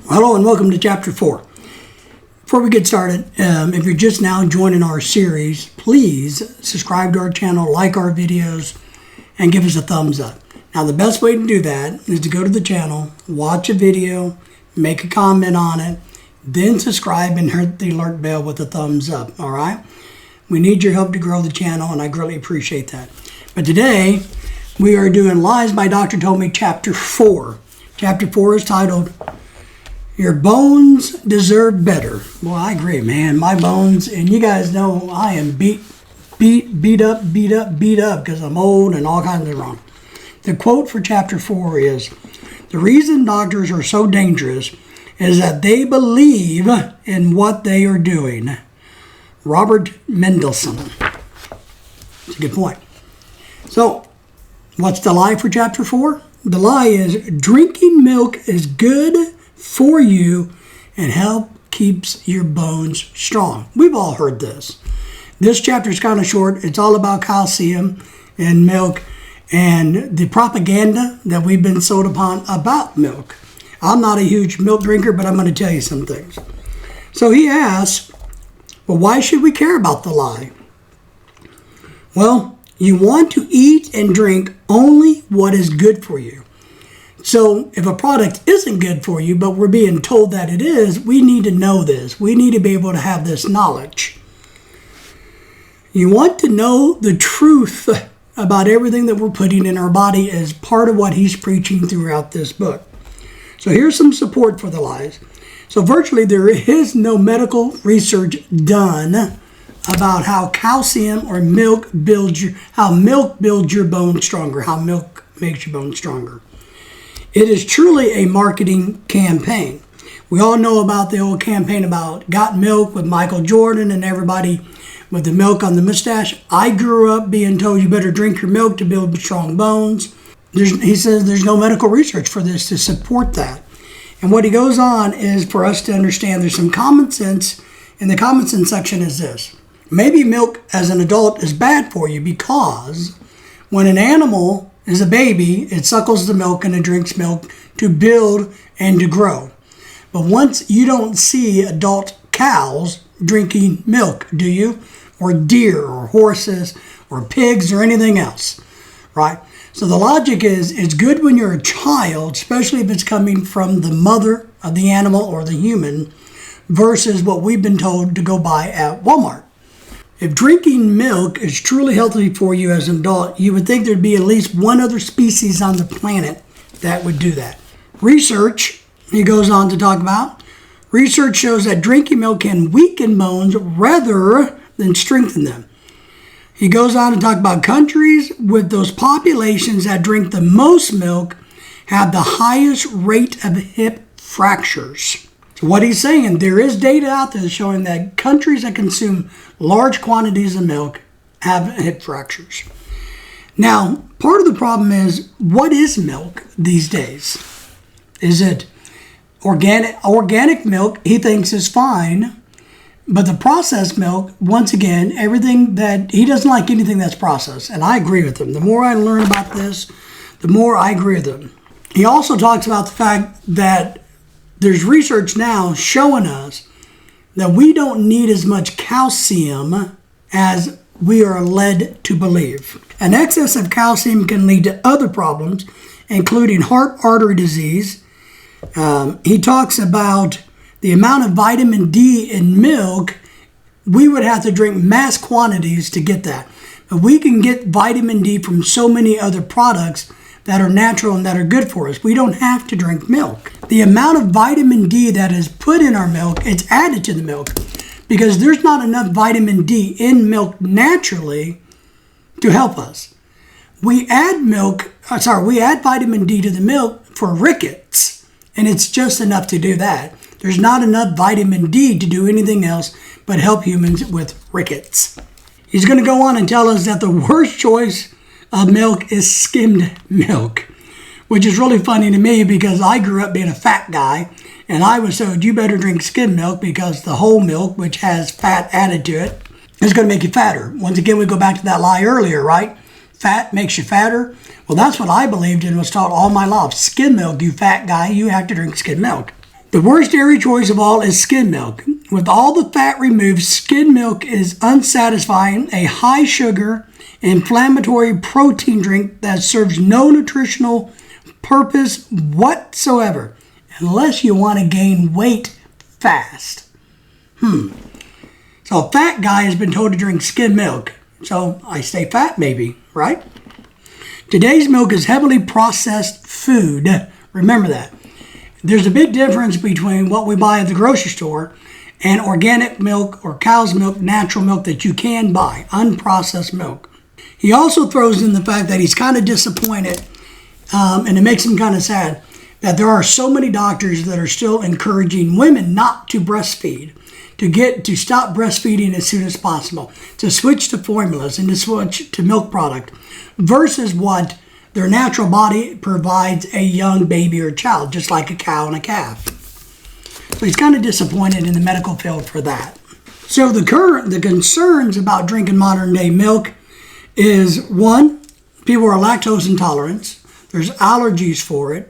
Hello and welcome to Chapter 4. Before we get started, if you're just now joining our series, please subscribe to our channel, like our videos, and give us a thumbs up. Now, the best way to do that is to go to the channel, watch a video, make a comment on it, then subscribe and hit the alert bell with a thumbs up, all right? We need your help to grow the channel, and I greatly appreciate that. But today, we are doing Lies My Doctor Told Me, Chapter 4. Chapter 4 is titled, Your Bones Deserve Better. Well, I agree, man. My bones, and you guys know I am beat up because I'm old and all kinds of wrong. The quote for Chapter 4 is, the reason doctors are so dangerous is that they believe in what they are doing. Robert Mendelsohn. That's a good point. So, what's the lie for Chapter 4? The lie is drinking milk is good for you and help keeps your bones strong. We've all heard this. This chapter is kind of short. It's all about calcium and milk and the propaganda that we've been sold upon about milk. I'm not a huge milk drinker, but I'm going to tell you some things. So he asks, well, why should we care about the lie? Well, you want to eat and drink only what is good for you. So if a product isn't good for you, but we're being told that it is, we need to know this. We need to be able to have this knowledge. You want to know the truth about everything that we're putting in our body as part of what he's preaching throughout this book. So here's some support for the lies. So virtually there is no medical research done about how calcium or milk builds your bones stronger, how milk makes your bones stronger. It is truly a marketing campaign. We all know about the old campaign about Got Milk with Michael Jordan and everybody with the milk on the mustache. I grew up being told you better drink your milk to build strong bones. He says there's no medical research for this to support that. And what he goes on is for us to understand there's some common sense, and the common sense section is this. Maybe milk as an adult is bad for you because when an animal is a baby, it suckles the milk and it drinks milk to build and to grow. But once you don't see adult cows drinking milk, do you? Or deer or horses or pigs or anything else, right? So the logic is it's good when you're a child, especially if it's coming from the mother of the animal or the human, versus what we've been told to go buy at Walmart. If drinking milk is truly healthy for you as an adult, you would think there'd be at least one other species on the planet that would do that. Research, he goes on to talk about, research shows that drinking milk can weaken bones rather than strengthen them. He goes on to talk about countries with those populations that drink the most milk have the highest rate of hip fractures. So what he's saying, there is data out there showing that countries that consume large quantities of milk have hip fractures. Now, part of the problem is, what is milk these days? Is it organic? Organic milk, he thinks, is fine. But the processed milk, once again, everything that, he doesn't like anything that's processed. And I agree with him. The more I learn about this, the more I agree with him. He also talks about the fact that there's research now showing us that we don't need as much calcium as we are led to believe. An excess of calcium can lead to other problems, including heart artery disease. He talks about the amount of vitamin D in milk. We would have to drink mass quantities to get that. But we can get vitamin D from so many other products that are natural and that are good for us. We don't have to drink milk. The amount of vitamin D that is put in our milk, it's added to the milk because there's not enough vitamin D in milk naturally to help us. We add vitamin D to the milk for rickets, and it's just enough to do that. There's not enough vitamin D to do anything else but help humans with rickets. He's going to go on and tell us that the worst choice of milk is skimmed milk, which is really funny to me because I grew up being a fat guy and I was told you better drink skimmed milk because the whole milk, which has fat added to it, is going to make you fatter. Once again, we go back to that lie earlier, right? Fat makes you fatter. Well, that's what I believed and was taught all my life. Skim milk, you fat guy, you have to drink skim milk. The worst dairy choice of all is skim milk. With all the fat removed, skim milk is unsatisfying, a high sugar, inflammatory protein drink that serves no nutritional purpose whatsoever, unless you want to gain weight fast. So a fat guy has been told to drink skim milk. So I stay fat maybe, right? Today's milk is heavily processed food. Remember that. There's a big difference between what we buy at the grocery store and organic milk or cow's milk, natural milk that you can buy, unprocessed milk. He also throws in the fact that he's kind of disappointed, and it makes him kind of sad, that there are so many doctors that are still encouraging women not to breastfeed, to stop breastfeeding as soon as possible, to switch to formulas and to switch to milk product versus what their natural body provides a young baby or child, just like a cow and a calf. So he's kind of disappointed in the medical field for that. So the concerns about drinking modern day milk is, one, people are lactose intolerant. There's allergies for it.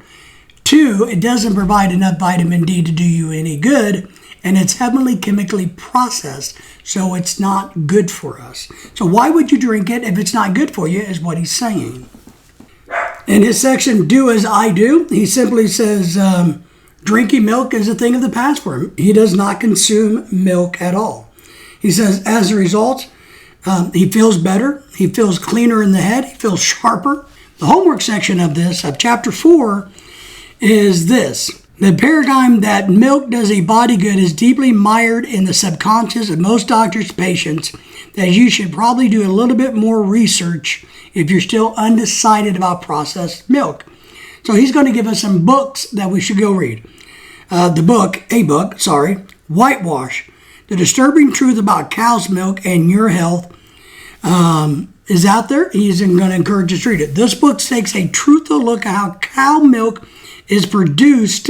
Two, it doesn't provide enough vitamin D to do you any good. And it's heavily chemically processed, so it's not good for us. So why would you drink it if it's not good for you, is what he's saying. In his section, Do As I Do, he simply says drinking milk is a thing of the past for him. He does not consume milk at all. He says, as a result, he feels better. He feels cleaner in the head. He feels sharper. The homework section of this, of chapter 4, is this. The paradigm that milk does a body good is deeply mired in the subconscious of most doctors' patients, that you should probably do a little bit more research if you're still undecided about processed milk. So he's going to give us some books that we should go read. Whitewash, The Disturbing Truth About Cow's Milk and Your Health, is out there. He's going to encourage us to read it. This book takes a truthful look at how cow milk is produced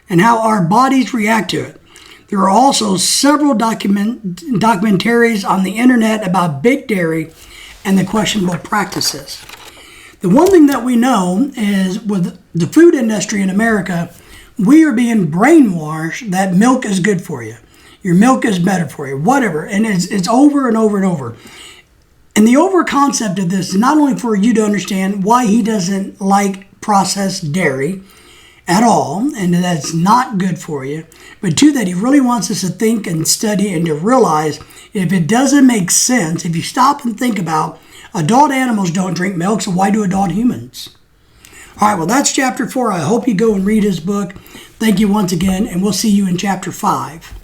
and how our bodies react to it. There are also several documentaries on the internet about big dairy and the questionable practices. The one thing that we know is with the food industry in America, we are being brainwashed that milk is good for you. Your milk is better for you, whatever. And it's over and over and over. And the over concept of this is not only for you to understand why he doesn't like processed dairy at all, and that's not good for you, but two, that he really wants us to think and study and to realize if it doesn't make sense, if you stop and think about adult animals don't drink milk, so why do adult humans? All right, well, that's chapter 4. I hope you go and read his book. Thank you once again, and we'll see you in chapter 5.